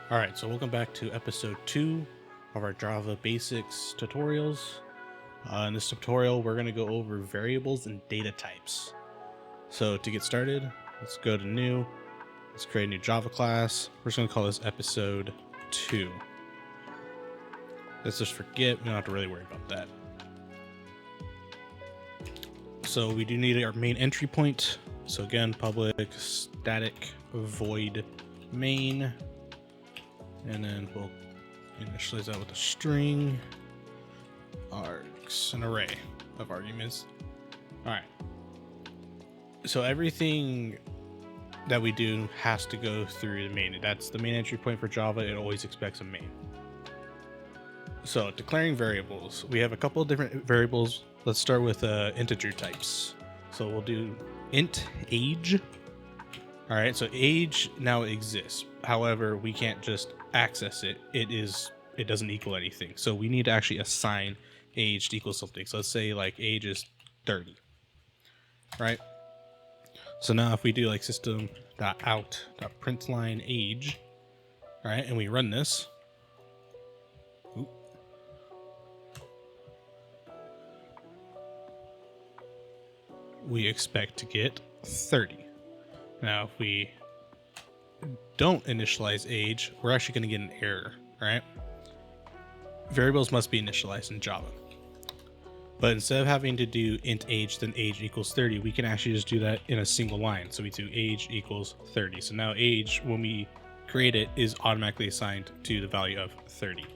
Alright, so welcome back to episode 2 of our Java Basics tutorials. In this tutorial, we're going to go over variables and data types. So to get started, let's go to new, let's create a new Java class. We're just going to call this episode 2. Let's just forget, we don't have to really worry about that. So we do need our main entry point. So again, public static void main. And then we'll initialize that with a string, args, an array of arguments. All right. So everything that we do has to go through the main. That's the main entry point for Java. It always expects a main. So declaring variables, we have a couple of different variables. Let's start with integer types. So we'll do int age. All right, so age now exists. However, we can't just access it. It doesn't equal anything. So we need to actually assign age to equal something. So let's say like age is 30, right? So now if we do like system.out.println age, all right, and we run this, we expect to get 30. Now, if we don't initialize age, we're actually going to get an error, right? Variables must be initialized in Java. But instead of having to do int age, then age equals 30, we can actually just do that in a single line. So we do age equals 30. So now age, when we create it, is automatically assigned to the value of 30.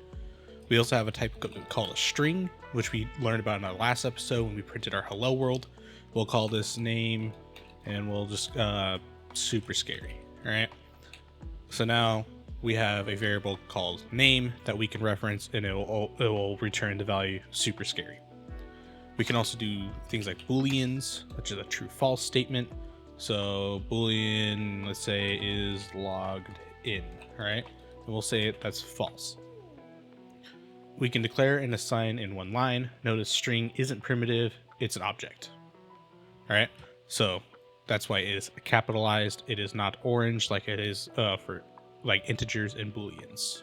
We also have a type called a string, which we learned about in our last episode when we printed our hello world. We'll call this name, and we'll just super scary. All right. So now we have a variable called name that we can reference, and it will return the value super scary. We can also do things like booleans, which is a true false statement. So boolean, let's say, is logged in. All right. And we'll say that's false. We can declare and assign in one line. Notice string isn't primitive, it's an object. All right. So that's why it is capitalized. It is not orange like it is for like integers and booleans.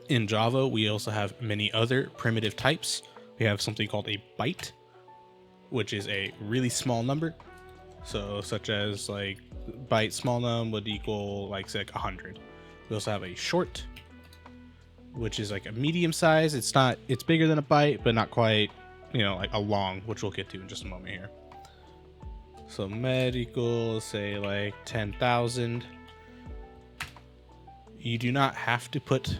In Java, we also have many other primitive types. We have something called a byte, which is a really small number. So such as like byte small num would equal like 100. We also have a short, which is like a medium size. It's bigger than a byte, but not quite, like a long, which we'll get to in just a moment here. So med equals, say, like 10,000. You do not have to put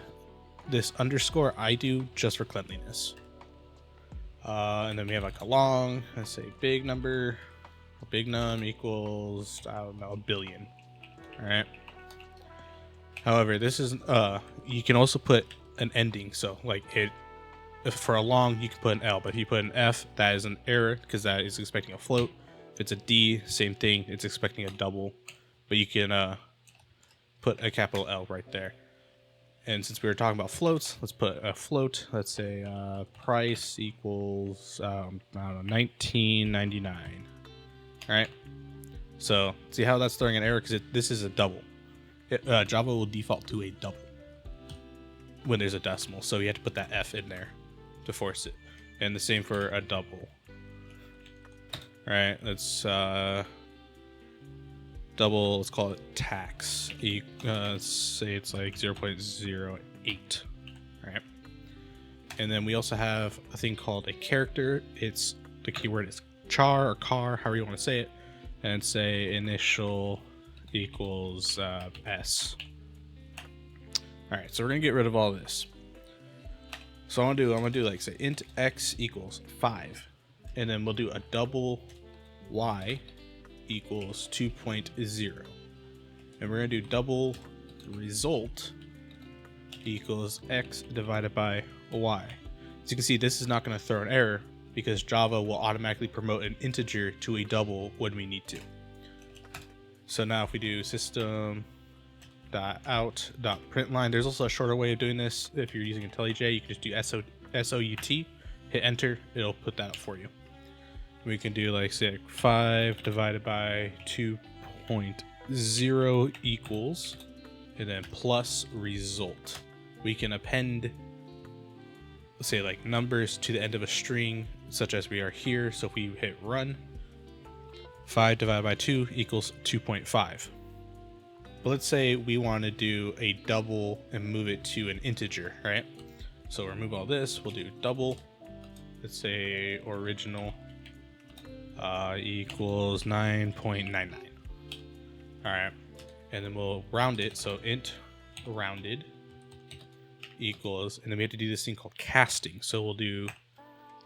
this underscore. I do just for cleanliness. And then we have like a long, let's say big number. A big num equals, I don't know, a billion. All right. However, this is, you can also put an ending. So like if for a long, you can put an L, but if you put an F, that is an error because that is expecting a float. If it's a D, same thing. It's expecting a double, but you can put a capital L right there. And since we were talking about floats, let's put a float. Let's say price equals I don't know, $19.99. All right. So see how that's throwing an error because this is a double. Java will default to a double when there's a decimal, so you have to put that F in there to force it. And the same for a double. All right, let's double, let's call it tax. Let's say it's like 0.08. All right. And then we also have a thing called a character. It's the keyword is char or car, however you want to say it. And say initial equals S. All right, so we're gonna get rid of all this. So I'm gonna do like say int x equals 5. And then we'll do a double y equals 2.0. And we're going to do double result equals x divided by y. As you can see, this is not going to throw an error because Java will automatically promote an integer to a double when we need to. So now if we do system.out.println, there's also a shorter way of doing this. If you're using IntelliJ, you can just do SOUT, hit enter, it'll put that up for you. We can do like say 5 divided by 2.0 equals and then plus result. We can append, say, like numbers to the end of a string, such as we are here. So if we hit run, 5 divided by 2 equals 2.5. But let's say we want to do a double and move it to an integer, right? So remove all this, we'll do double. Let's say original equals 9.99. All right, and then we'll round it. So int rounded equals, and then we have to do this thing called casting. So we'll do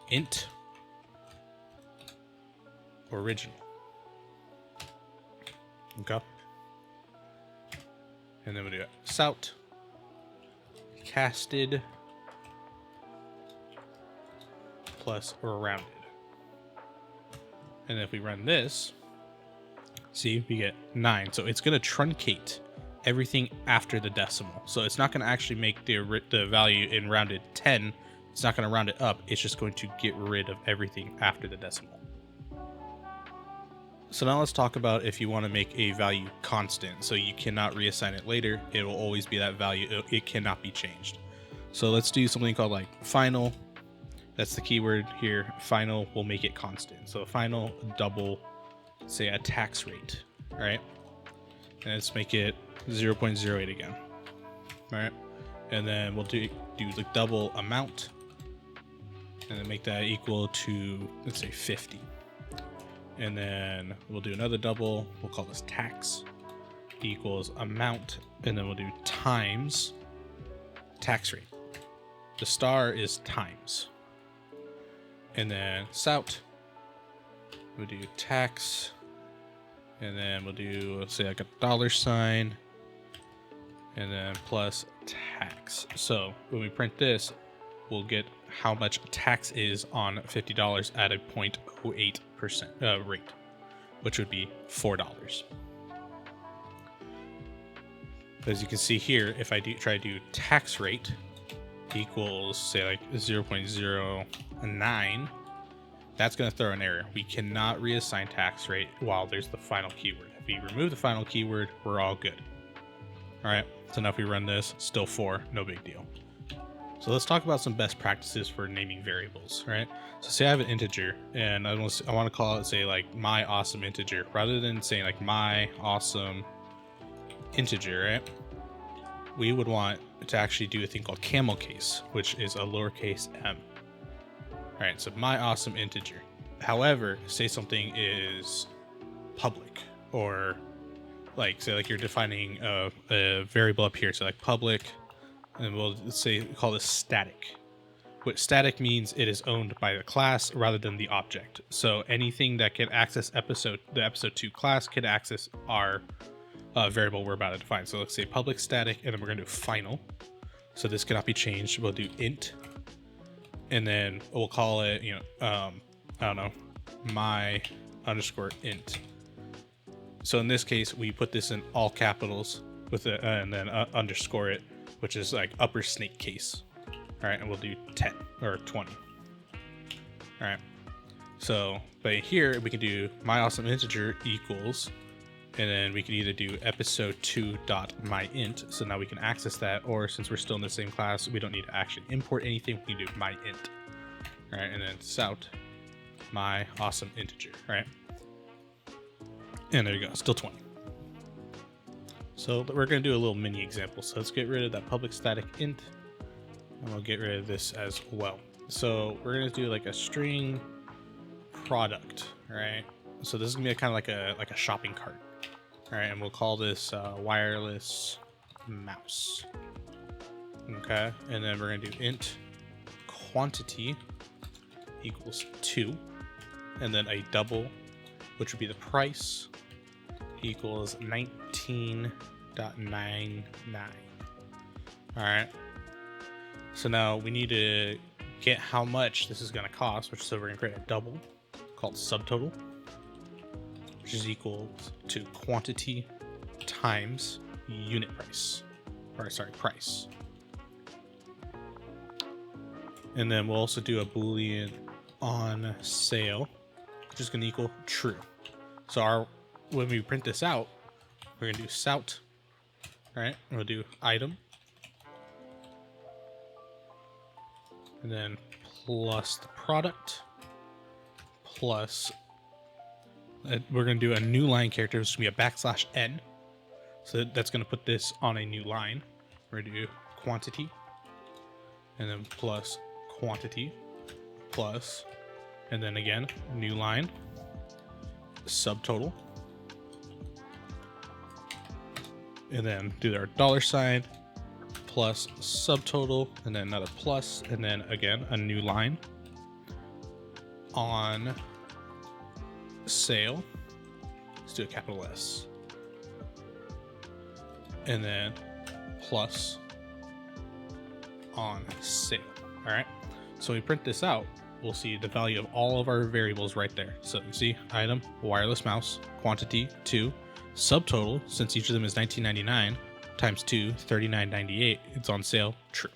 int original. Okay. And then we'll do sout casted plus rounded. And if we run this, see, we get 9. So it's going to truncate everything after the decimal. So it's not going to actually make the value in rounded 10. It's not going to round it up. It's just going to get rid of everything after the decimal. So now let's talk about if you want to make a value constant. So you cannot reassign it later. It will always be that value. It cannot be changed. So let's do something called like final. That's the keyword here. Final will make it constant. So final double, say a tax rate, right? And let's make it 0.08 again. All right. And then we'll do the double amount and then make that equal to, let's say 50. And then we'll do another double. We'll call this tax equals amount. And then we'll do times tax rate. The star is times. And then sout, we'll do tax, and then we'll do, let's say like a $sign, and then plus tax. So when we print this, we'll get how much tax is on $50 at a 0.08% rate, which would be $4. As you can see here, if I try to do tax rate equals, say like 0.09, that's going to throw an error. We cannot reassign tax rate while there's the final keyword. If we remove the final keyword, we're all good. All right, so now if we run this, still 4, no big deal. So let's talk about some best practices for naming variables, right? So say I have an integer and I want to call it, say like my awesome integer, rather than saying like my awesome integer, right? We would want to actually do a thing called camel case, which is a lowercase m. All right, so my awesome integer. However, say something is public, or like say like you're defining a variable up here, so like public, and we'll say call this static. What static means, it is owned by the class rather than the object. So anything that can access the episode 2 class can access our variable we're about to define. So let's say public static, and then we're going to do final. So this cannot be changed. We'll do int, and then we'll call it, I don't know, my underscore int. So in this case, we put this in all capitals with it, and then underscore it, which is like upper snake case. All right, and we'll do 10 or 20. All right. So, but here we can do my awesome integer equals, and then we can either do episode2.myInt, so now we can access that, or since we're still in the same class, we don't need to actually import anything, we can do myInt. All right, and then sout my awesome integer, right? And there you go, still 20. So we're going to do a little mini example. So let's get rid of that public static int, and we'll get rid of this as well. So we're going to do like a string product, right? So this is going to be kind of like a shopping cart. All right, and we'll call this wireless mouse. Okay, and then we're gonna do int quantity equals 2, and then a double, which would be the price, equals 19.99. All right, so now we need to get how much this is gonna cost, so we're gonna create a double called subtotal, which is equal to quantity times unit price, or sorry, price. And then we'll also do a Boolean on sale, which is going to equal true. So when we print this out, we're going to do sout, All right, we'll do item, and then plus the product, plus we're going to do a new line character. It's going to be a \n. So that's going to put this on a new line. We're going to do quantity, and then plus quantity, plus, and then again, new line, subtotal, and then do our $, plus subtotal, and then another plus, and then again, a new line on sale. Let's do a capital S, and then plus on sale. All right, so we print this out, we'll see the value of all of our variables right there. So you see item, wireless mouse, quantity 2, subtotal, since each of them is $19.99 times 2, $39.98, it's on sale, true.